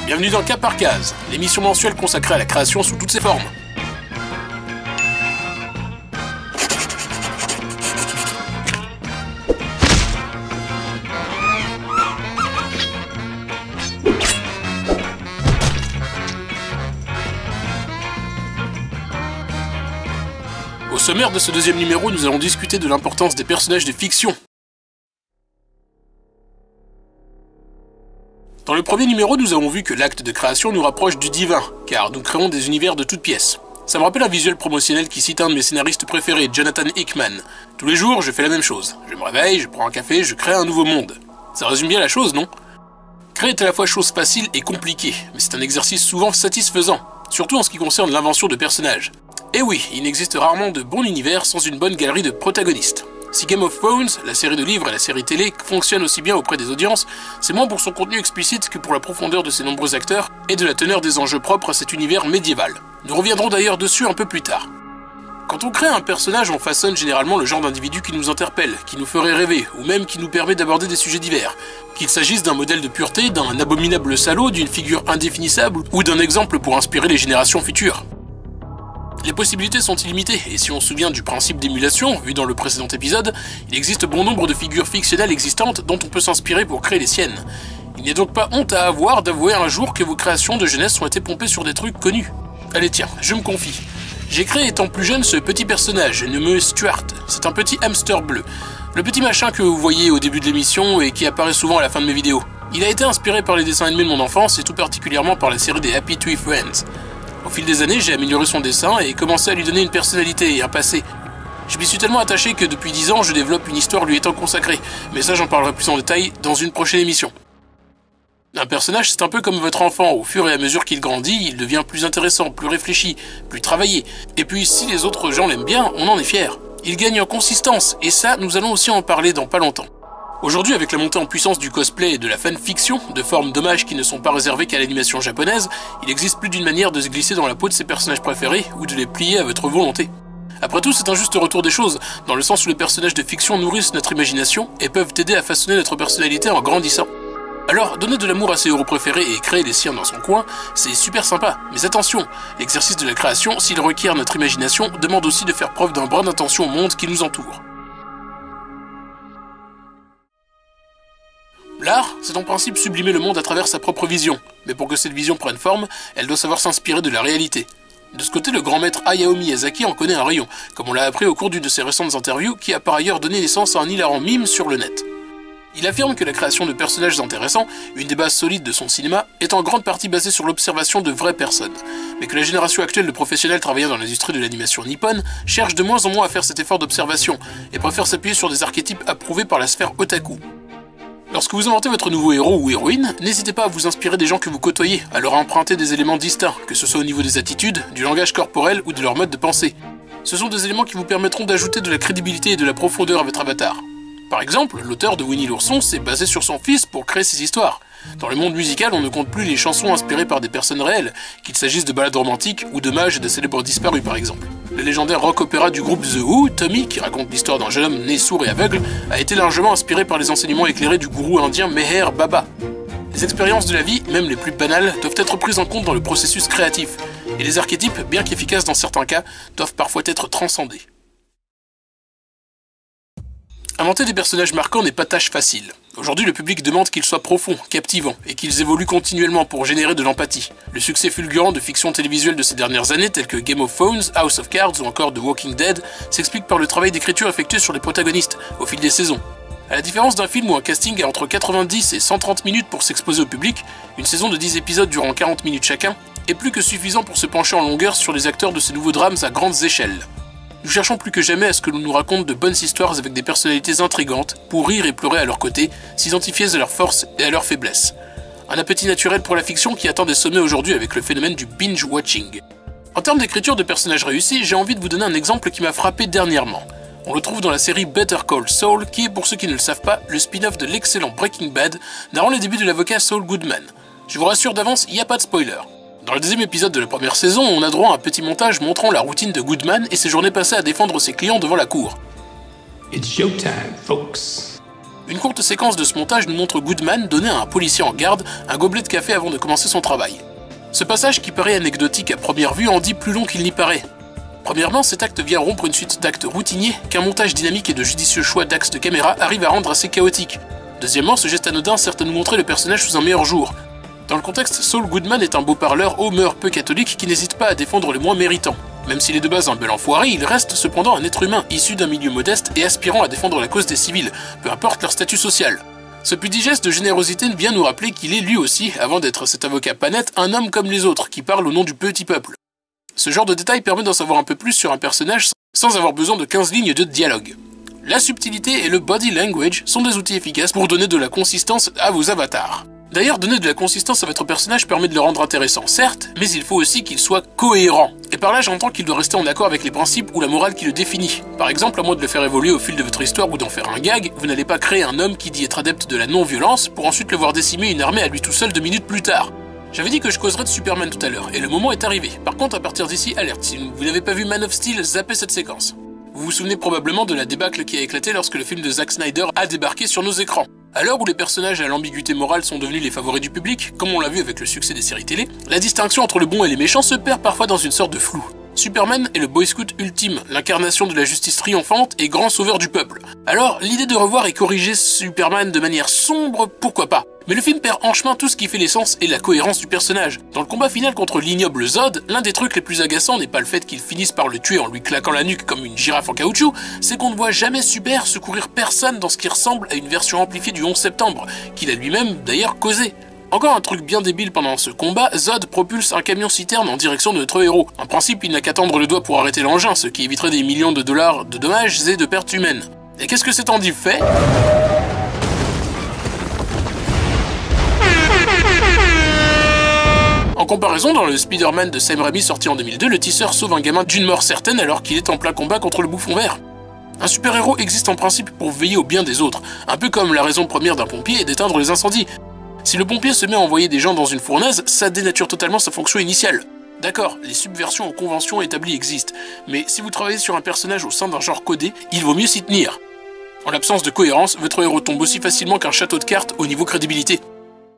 Bienvenue dans Cas par Case, l'émission mensuelle consacrée à la création sous toutes ses formes. Au sommaire de ce deuxième numéro, nous allons discuter de l'importance des personnages de fiction. Dans le premier numéro, nous avons vu que l'acte de création nous rapproche du divin, car nous créons des univers de toutes pièces. Ça me rappelle un visuel promotionnel qui cite un de mes scénaristes préférés, Jonathan Hickman. Tous les jours, je fais la même chose. Je me réveille, je prends un café, je crée un nouveau monde. Ça résume bien la chose, non? Créer est à la fois chose facile et compliquée, mais c'est un exercice souvent satisfaisant, surtout en ce qui concerne l'invention de personnages. Et oui, il n'existe rarement de bon univers sans une bonne galerie de protagonistes. Si Game of Thrones, la série de livres et la série télé fonctionnent aussi bien auprès des audiences, c'est moins pour son contenu explicite que pour la profondeur de ses nombreux acteurs et de la teneur des enjeux propres à cet univers médiéval. Nous reviendrons d'ailleurs dessus un peu plus tard. Quand on crée un personnage, on façonne généralement le genre d'individu qui nous interpelle, qui nous ferait rêver, ou même qui nous permet d'aborder des sujets divers. Qu'il s'agisse d'un modèle de pureté, d'un abominable salaud, d'une figure indéfinissable, ou d'un exemple pour inspirer les générations futures. Les possibilités sont illimitées, et si on se souvient du principe d'émulation, vu dans le précédent épisode, il existe bon nombre de figures fictionnelles existantes dont on peut s'inspirer pour créer les siennes. Il n'y a donc pas honte à avoir d'avouer un jour que vos créations de jeunesse ont été pompées sur des trucs connus. Allez tiens, je me confie. J'ai créé étant plus jeune ce petit personnage, nommé Stuart. C'est un petit hamster bleu. Le petit machin que vous voyez au début de l'émission et qui apparaît souvent à la fin de mes vidéos. Il a été inspiré par les dessins animés de mon enfance et tout particulièrement par la série des Happy Tree Friends. Au fil des années, j'ai amélioré son dessin et commencé à lui donner une personnalité et un passé. Je m'y suis tellement attaché que depuis 10 ans, je développe une histoire lui étant consacrée. Mais ça, j'en parlerai plus en détail dans une prochaine émission. Un personnage, c'est un peu comme votre enfant. Au fur et à mesure qu'il grandit, il devient plus intéressant, plus réfléchi, plus travaillé. Et puis, si les autres gens l'aiment bien, on en est fier. Il gagne en consistance, et ça, nous allons aussi en parler dans pas longtemps. Aujourd'hui, avec la montée en puissance du cosplay et de la fanfiction, de formes d'hommages qui ne sont pas réservées qu'à l'animation japonaise, il existe plus d'une manière de se glisser dans la peau de ses personnages préférés ou de les plier à votre volonté. Après tout, c'est un juste retour des choses, dans le sens où les personnages de fiction nourrissent notre imagination et peuvent aider à façonner notre personnalité en grandissant. Alors, donner de l'amour à ses héros préférés et créer les siens dans son coin, c'est super sympa, mais attention, l'exercice de la création, s'il requiert notre imagination, demande aussi de faire preuve d'un brin d'attention au monde qui nous entoure. L'art, c'est en principe sublimer le monde à travers sa propre vision, mais pour que cette vision prenne forme, elle doit savoir s'inspirer de la réalité. De ce côté, le grand maître Hayao Miyazaki en connaît un rayon, comme on l'a appris au cours d'une de ses récentes interviews, qui a par ailleurs donné naissance à un hilarant mime sur le net. Il affirme que la création de personnages intéressants, une des bases solides de son cinéma, est en grande partie basée sur l'observation de vraies personnes, mais que la génération actuelle de professionnels travaillant dans l'industrie de l'animation nippone cherche de moins en moins à faire cet effort d'observation, et préfère s'appuyer sur des archétypes approuvés par la sphère otaku. Lorsque vous inventez votre nouveau héros ou héroïne, n'hésitez pas à vous inspirer des gens que vous côtoyez, à leur emprunter des éléments distincts, que ce soit au niveau des attitudes, du langage corporel ou de leur mode de pensée. Ce sont des éléments qui vous permettront d'ajouter de la crédibilité et de la profondeur à votre avatar. Par exemple, l'auteur de Winnie l'ourson s'est basé sur son fils pour créer ses histoires. Dans le monde musical, on ne compte plus les chansons inspirées par des personnes réelles, qu'il s'agisse de ballades romantiques ou d'hommages à des célèbres disparus par exemple. Le légendaire rock-opéra du groupe The Who, Tommy, qui raconte l'histoire d'un jeune homme né sourd et aveugle, a été largement inspiré par les enseignements éclairés du gourou indien Meher Baba. Les expériences de la vie, même les plus banales, doivent être prises en compte dans le processus créatif, et les archétypes, bien qu'efficaces dans certains cas, doivent parfois être transcendés. Inventer des personnages marquants n'est pas tâche facile. Aujourd'hui, le public demande qu'ils soient profonds, captivants, et qu'ils évoluent continuellement pour générer de l'empathie. Le succès fulgurant de fictions télévisuelles de ces dernières années, telles que Game of Thrones, House of Cards ou encore The Walking Dead, s'explique par le travail d'écriture effectué sur les protagonistes, au fil des saisons. À la différence d'un film où un casting a entre 90 et 130 minutes pour s'exposer au public, une saison de 10 épisodes durant 40 minutes chacun est plus que suffisant pour se pencher en longueur sur les acteurs de ces nouveaux drames à grandes échelles. Nous cherchons plus que jamais à ce que l'on nous raconte de bonnes histoires avec des personnalités intrigantes, pour rire et pleurer à leurs côtés, s'identifier à leurs forces et à leurs faiblesses. Un appétit naturel pour la fiction qui atteint des sommets aujourd'hui avec le phénomène du binge-watching. En termes d'écriture de personnages réussis, j'ai envie de vous donner un exemple qui m'a frappé dernièrement. On le trouve dans la série Better Call Saul, qui est, pour ceux qui ne le savent pas, le spin-off de l'excellent Breaking Bad, narrant les débuts de l'avocat Saul Goodman. Je vous rassure d'avance, il n'y a pas de spoiler. Dans le deuxième épisode de la première saison, on a droit à un petit montage montrant la routine de Goodman et ses journées passées à défendre ses clients devant la cour. It's showtime, folks. Une courte séquence de ce montage nous montre Goodman donner à un policier en garde un gobelet de café avant de commencer son travail. Ce passage qui paraît anecdotique à première vue en dit plus long qu'il n'y paraît. Premièrement, cet acte vient rompre une suite d'actes routiniers qu'un montage dynamique et de judicieux choix d'axes de caméra arrive à rendre assez chaotique. Deuxièmement, ce geste anodin sert à nous montrer le personnage sous un meilleur jour. Dans le contexte, Saul Goodman est un beau parleur aux mœurs peu catholiques qui n'hésite pas à défendre les moins méritants. Même s'il est de base un bel enfoiré, il reste cependant un être humain issu d'un milieu modeste et aspirant à défendre la cause des civils, peu importe leur statut social. Ce petit geste de générosité vient nous rappeler qu'il est lui aussi, avant d'être cet avocat pas net, un homme comme les autres, qui parle au nom du petit peuple. Ce genre de détail permet d'en savoir un peu plus sur un personnage sans avoir besoin de 15 lignes de dialogue. La subtilité et le body language sont des outils efficaces pour donner de la consistance à vos avatars. D'ailleurs, donner de la consistance à votre personnage permet de le rendre intéressant, certes, mais il faut aussi qu'il soit cohérent. Et par là, j'entends qu'il doit rester en accord avec les principes ou la morale qui le définit. Par exemple, à moins de le faire évoluer au fil de votre histoire ou d'en faire un gag, vous n'allez pas créer un homme qui dit être adepte de la non-violence pour ensuite le voir décimer une armée à lui tout seul 2 minutes plus tard. J'avais dit que je causerais de Superman tout à l'heure, et le moment est arrivé. Par contre, à partir d'ici, alerte, si vous n'avez pas vu Man of Steel, zappez cette séquence. Vous vous souvenez probablement de la débâcle qui a éclaté lorsque le film de Zack Snyder a débarqué sur nos écrans. À l'heure où les personnages à l'ambiguïté morale sont devenus les favoris du public, comme on l'a vu avec le succès des séries télé, la distinction entre le bon et les méchants se perd parfois dans une sorte de flou. Superman est le Boy Scout ultime, l'incarnation de la justice triomphante et grand sauveur du peuple. Alors, l'idée de revoir et corriger Superman de manière sombre, pourquoi pas? Mais le film perd en chemin tout ce qui fait l'essence et la cohérence du personnage. Dans le combat final contre l'ignoble Zod, l'un des trucs les plus agaçants n'est pas le fait qu'il finisse par le tuer en lui claquant la nuque comme une girafe en caoutchouc, c'est qu'on ne voit jamais Super secourir personne dans ce qui ressemble à une version amplifiée du 11 septembre, qu'il a lui-même d'ailleurs causé. Encore un truc bien débile pendant ce combat, Zod propulse un camion-citerne en direction de notre héros. En principe, il n'a qu'à tendre le doigt pour arrêter l'engin, ce qui éviterait des millions de dollars de dommages et de pertes humaines. Et qu'est-ce que cet Andy fait ? En comparaison, dans le Spider-Man de Sam Raimi sorti en 2002, le tisseur sauve un gamin d'une mort certaine alors qu'il est en plein combat contre le bouffon vert. Un super-héros existe en principe pour veiller au bien des autres, un peu comme la raison première d'un pompier est d'éteindre les incendies. Si le pompier se met à envoyer des gens dans une fournaise, ça dénature totalement sa fonction initiale. D'accord, les subversions aux conventions établies existent, mais si vous travaillez sur un personnage au sein d'un genre codé, il vaut mieux s'y tenir. En l'absence de cohérence, votre héros tombe aussi facilement qu'un château de cartes au niveau crédibilité.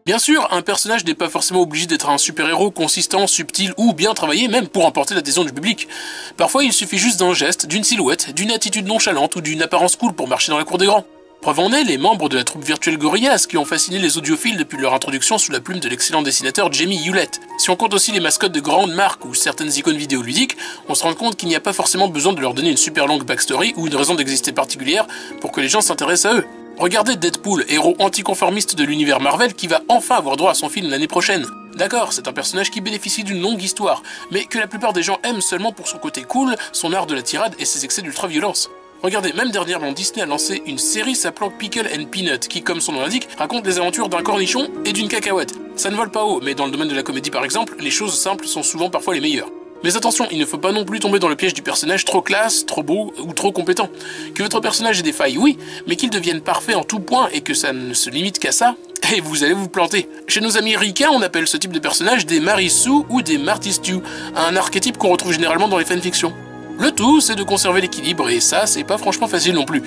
Bien sûr, un personnage n'est pas forcément obligé d'être un super-héros consistant, subtil ou bien travaillé même pour emporter l'adhésion du public. Parfois, il suffit juste d'un geste, d'une silhouette, d'une attitude nonchalante ou d'une apparence cool pour marcher dans la cour des grands. Preuve en est les membres de la troupe virtuelle Gorillaz qui ont fasciné les audiophiles depuis leur introduction sous la plume de l'excellent dessinateur Jamie Hewlett. Si on compte aussi les mascottes de grandes marques ou certaines icônes vidéoludiques, on se rend compte qu'il n'y a pas forcément besoin de leur donner une super longue backstory ou une raison d'exister particulière pour que les gens s'intéressent à eux. Regardez Deadpool, héros anticonformiste de l'univers Marvel qui va enfin avoir droit à son film l'année prochaine. D'accord, c'est un personnage qui bénéficie d'une longue histoire, mais que la plupart des gens aiment seulement pour son côté cool, son art de la tirade et ses excès d'ultra-violence. Regardez, même dernièrement, Disney a lancé une série s'appelant Pickle and Peanut, qui, comme son nom l'indique, raconte les aventures d'un cornichon et d'une cacahuète. Ça ne vole pas haut, mais dans le domaine de la comédie par exemple, les choses simples sont souvent parfois les meilleures. Mais attention, il ne faut pas non plus tomber dans le piège du personnage trop classe, trop beau ou trop compétent. Que votre personnage ait des failles, oui, mais qu'il devienne parfait en tout point et que ça ne se limite qu'à ça, et vous allez vous planter. Chez nos amis ricains, on appelle ce type de personnage des Mary Sue ou des Marty Stew, un archétype qu'on retrouve généralement dans les fanfictions. Le tout, c'est de conserver l'équilibre, et ça, c'est pas franchement facile non plus.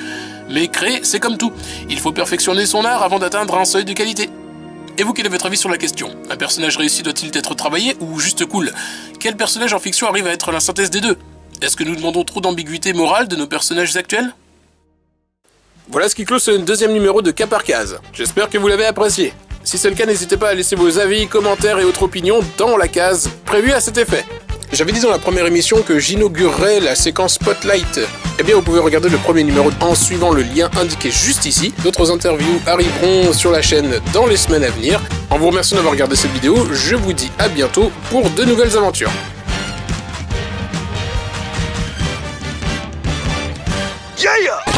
Mais créer, c'est comme tout. Il faut perfectionner son art avant d'atteindre un seuil de qualité. Et vous, quel est votre avis sur la question? Un personnage réussi doit-il être travaillé ou juste cool? Quel personnage en fiction arrive à être la synthèse des deux? Est-ce que nous demandons trop d'ambiguïté morale de nos personnages actuels? Voilà ce qui clôt ce deuxième numéro de Cas par Case. J'espère que vous l'avez apprécié. Si c'est le cas, n'hésitez pas à laisser vos avis, commentaires et autres opinions dans la case prévue à cet effet. J'avais dit dans la première émission que j'inaugurerais la séquence Spotlight. Eh bien, vous pouvez regarder le premier numéro en suivant le lien indiqué juste ici. D'autres interviews arriveront sur la chaîne dans les semaines à venir. En vous remerciant d'avoir regardé cette vidéo, je vous dis à bientôt pour de nouvelles aventures. Yeah!